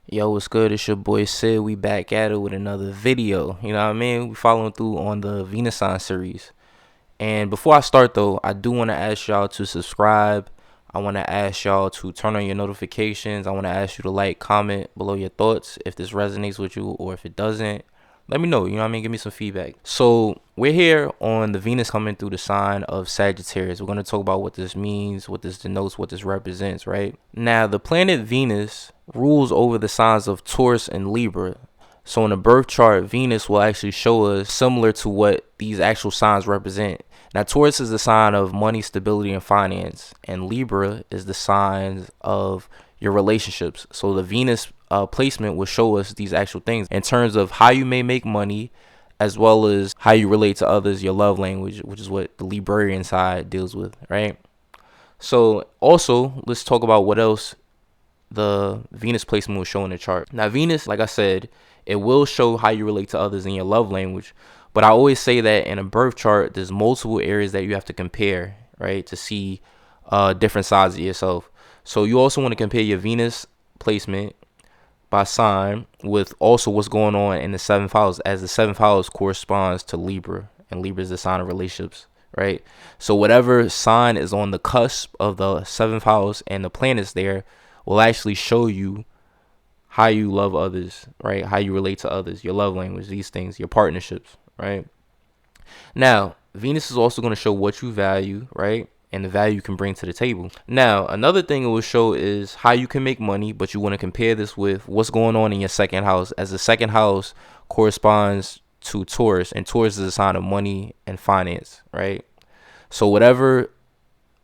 Yo, what's good? It's your boy Sid. We back at it with another video. You know what I mean? We following through on the Venus sign series. And before I start though, I do want to ask y'all to subscribe. I want to ask y'all to turn on your notifications. I want to ask you to like, comment below your thoughts if this resonates with you or if it doesn't. Let me know, you know what I mean? Give me some feedback. So we're here on the Venus coming through the sign of Sagittarius. We're going to talk about what this means, what this denotes, what this represents, right? Now, the planet Venus rules over the signs of Taurus and Libra. So in a birth chart, Venus will actually show us similar to what these actual signs represent. Now, Taurus is the sign of money, stability, and finance, and Libra is the sign of your relationships. So the Venus placement will show us these actual things in terms of how you may make money, as well as how you relate to others, your love language, which is what the Librarian side deals with, right? So also, let's talk about what else the Venus placement will show in the chart. Now, Venus, like I said, it will show how you relate to others in your love language. But I always say that in a birth chart, there's multiple areas that you have to compare, right, to see different sides of yourself. So you also want to compare your Venus placement by sign with also what's going on in the seventh house, as the seventh house corresponds to Libra, and Libra is the sign of relationships, right? So whatever sign is on the cusp of the seventh house and the planets there will actually show you how you love others, right? How you relate to others, your love language, these things, your partnerships, right? Now, Venus is also going to show what you value, right? And the value you can bring to the table. Now, another thing it will show is how you can make money, but you want to compare this with what's going on in your second house, as the second house corresponds to Taurus, and Taurus is a sign of money and finance, right? So whatever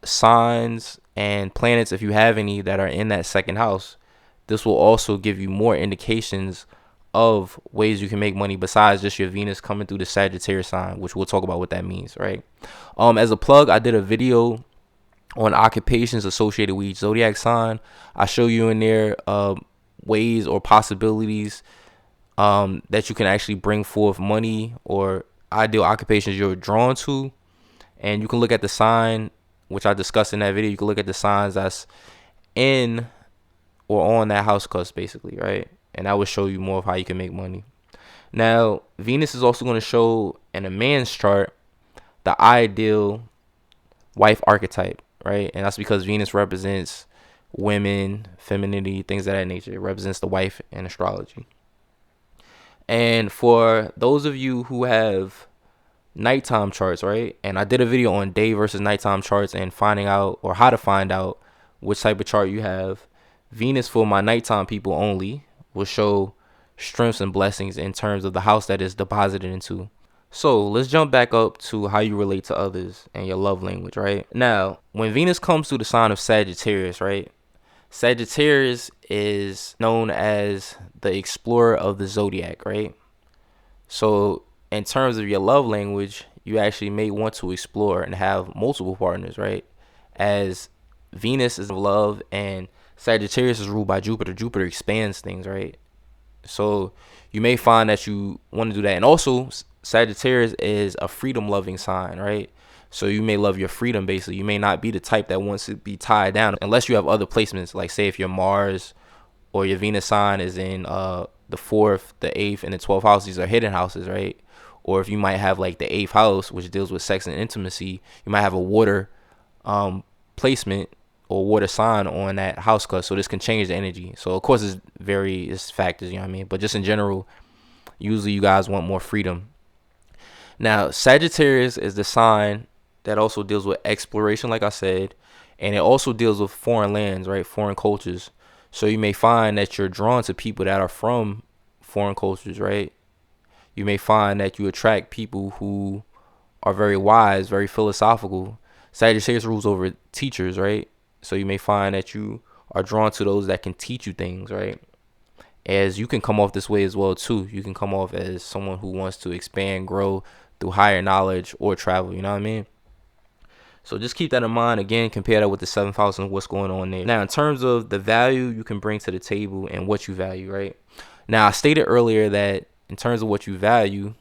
signs and planets, if you have any, that are in that second house, this will also give you more indications of ways you can make money besides just your Venus coming through the Sagittarius sign, which we'll talk about what that means, right? As a plug, I did a video on occupations associated with each zodiac sign. I show you in there ways or possibilities that you can actually bring forth money or ideal occupations you're drawn to. And you can look at the sign, which I discussed in that video. You can look at the signs that's in or on that house cusp, basically, right? And that will show you more of how you can make money. Now, Venus is also going to show in a man's chart the ideal wife archetype, right? And that's because Venus represents women, femininity, things of that nature. It represents the wife in astrology. And for those of you who have nighttime charts, right? And I did a video on day versus nighttime charts and finding out, or how to find out, which type of chart you have. Venus, for my nighttime people only, will show strengths and blessings in terms of the house that is deposited into. So let's jump back up to how you relate to others and your love language, right? Now, when Venus comes to the sign of Sagittarius, right? Sagittarius is known as the explorer of the zodiac, right? So in terms of your love language, you actually may want to explore and have multiple partners, right? As Venus is love and Sagittarius is ruled by Jupiter. Jupiter expands things, right? So you may find that you want to do that. And also, Sagittarius is a freedom loving sign, right? So you may love your freedom, basically. You may not be the type that wants to be tied down unless you have other placements. Like, say, if your Mars or your Venus sign is in the 4th, the 8th, and the 12th house, these are hidden houses, right? Or if you might have like the 8th house, which deals with sex and intimacy, you might have a water placement or water sign on that house cusp. So this can change the energy. So of course it's factors, you know what I mean? But just in general, usually you guys want more freedom. Now, Sagittarius is the sign that also deals with exploration, like I said, and it also deals with foreign lands, right? Foreign cultures. So you may find that you're drawn to people that are from foreign cultures, right? You may find that you attract people who are very wise, very philosophical. Sagittarius rules over teachers, right? So you may find that you are drawn to those that can teach you things, right? As you can come off this way as well too. You can come off as someone who wants to expand, grow through higher knowledge or travel, you know what I mean? So just keep that in mind. Again, compare that with the 7th house and what's going on there. Now, in terms of the value you can bring to the table and what you value, right? Now, I stated earlier that in terms of what you value,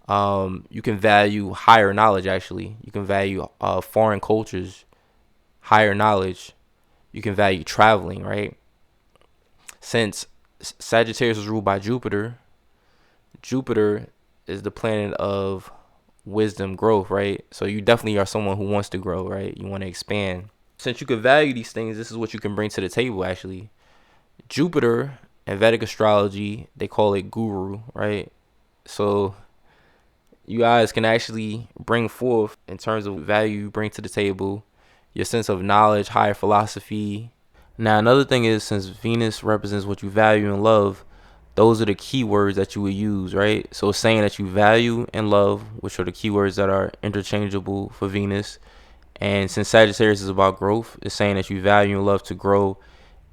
you can value higher knowledge, actually. You can value foreign cultures, higher knowledge. You can value traveling, right? Since Sagittarius is ruled by Jupiter. Jupiter is the planet of wisdom, growth, right? So you definitely are someone who wants to grow, right? You want to expand. Since you can value these things, this is what you can bring to the table, actually. Jupiter in Vedic astrology, they call it guru, right? So you guys can actually bring forth, in terms of value you bring to the table, your sense of knowledge, higher philosophy. Now, another thing is, since Venus represents what you value and love, those are the keywords that you would use, right? So saying that you value and love, which are the keywords that are interchangeable for Venus. And since Sagittarius is about growth, it's saying that you value and love to grow.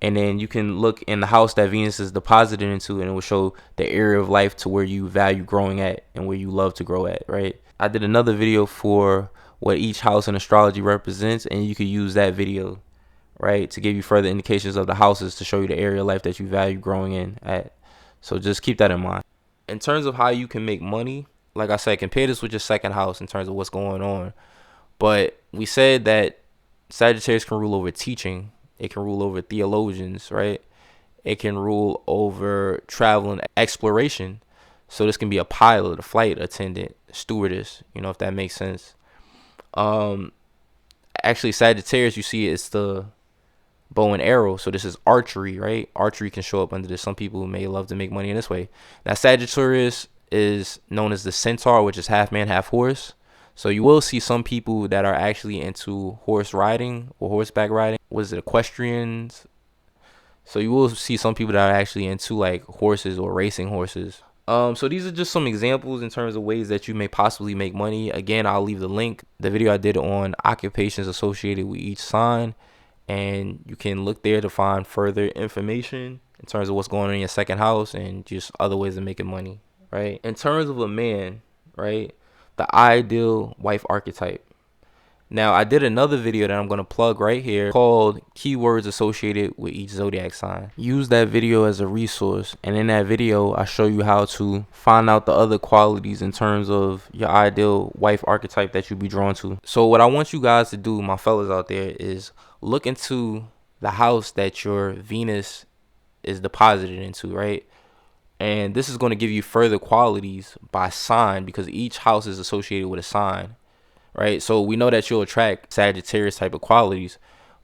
And then you can look in the house that Venus is deposited into, and it will show the area of life to where you value growing at and where you love to grow at, right? I did another video for what each house in astrology represents, and you could use that video, right, to give you further indications of the houses to show you the area of life that you value growing in at. So just keep that in mind. In terms of how you can make money, like I said, compare this with your second house in terms of what's going on. But we said that Sagittarius can rule over teaching. It can rule over theologians, right? It can rule over travel and exploration. So this can be a pilot, a flight attendant, stewardess, if that makes sense. Actually, Sagittarius, you see, it's the bow and arrow. So this is archery, right? Archery can show up under this. Some people may love to make money in this way. Now, Sagittarius is known as the centaur, which is half man, half horse. So you will see some people that are actually into horse riding or horseback riding. What is it, equestrians? So you will see some people that are actually into like horses or racing horses. So these are just some examples in terms of ways that you may possibly make money. Again, I'll leave the link, the video I did on occupations associated with each sign, and you can look there to find further information in terms of what's going on in your second house and just other ways of making money, right? In terms of a man, right, the ideal wife archetype. Now, I did another video that I'm going to plug right here called Keywords Associated with Each Zodiac Sign. Use that video as a resource, and in that video, I show you how to find out the other qualities in terms of your ideal wife archetype that you'd be drawn to. So what I want you guys to do, my fellas out there, is look into the house that your Venus is deposited into, right? And this is going to give you further qualities by sign, because each house is associated with a sign, right? So we know that you'll attract Sagittarius type of qualities.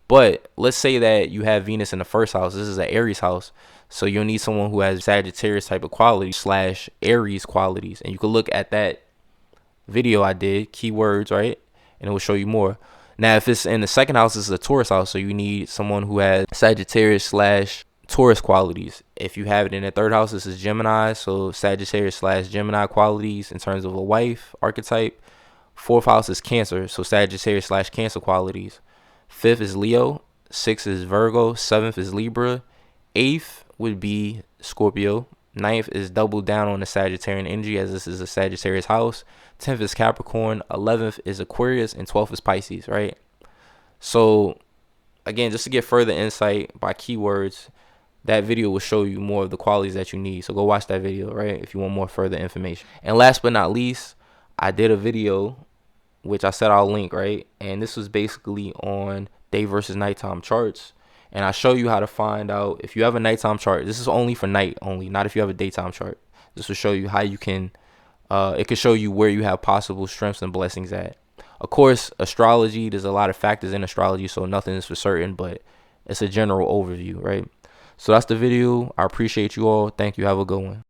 But let's say that you have Venus in the first house. This is an Aries house. So you'll need someone who has Sagittarius type of qualities / Aries qualities. And you can look at that video I did, keywords, right? And it will show you more. Now, if it's in the second house, this is a Taurus house. So you need someone who has Sagittarius / Taurus qualities. If you have it in the third house, this is Gemini, so Sagittarius / Gemini qualities in terms of a wife archetype. Fourth house is Cancer, so Sagittarius / Cancer qualities. Fifth is Leo. Sixth is Virgo. Seventh is Libra. Eighth would be Scorpio. Ninth is double down on the Sagittarian energy, as this is a Sagittarius house. 10th is Capricorn. 11th is Aquarius, and 12th is Pisces, right? So again, just to get further insight by keywords, that video will show you more of the qualities that you need. So go watch that video, right, if you want more further information. And last but not least, I did a video, which I said I'll link, right? And this was basically on day versus nighttime charts. And I show you how to find out if you have a nighttime chart. This is only for night only, not if you have a daytime chart. This will show you how you can, it can show you where you have possible strengths and blessings at. Of course, astrology, there's a lot of factors in astrology, so nothing is for certain, but it's a general overview, right? So that's the video. I appreciate you all. Thank you. Have a good one.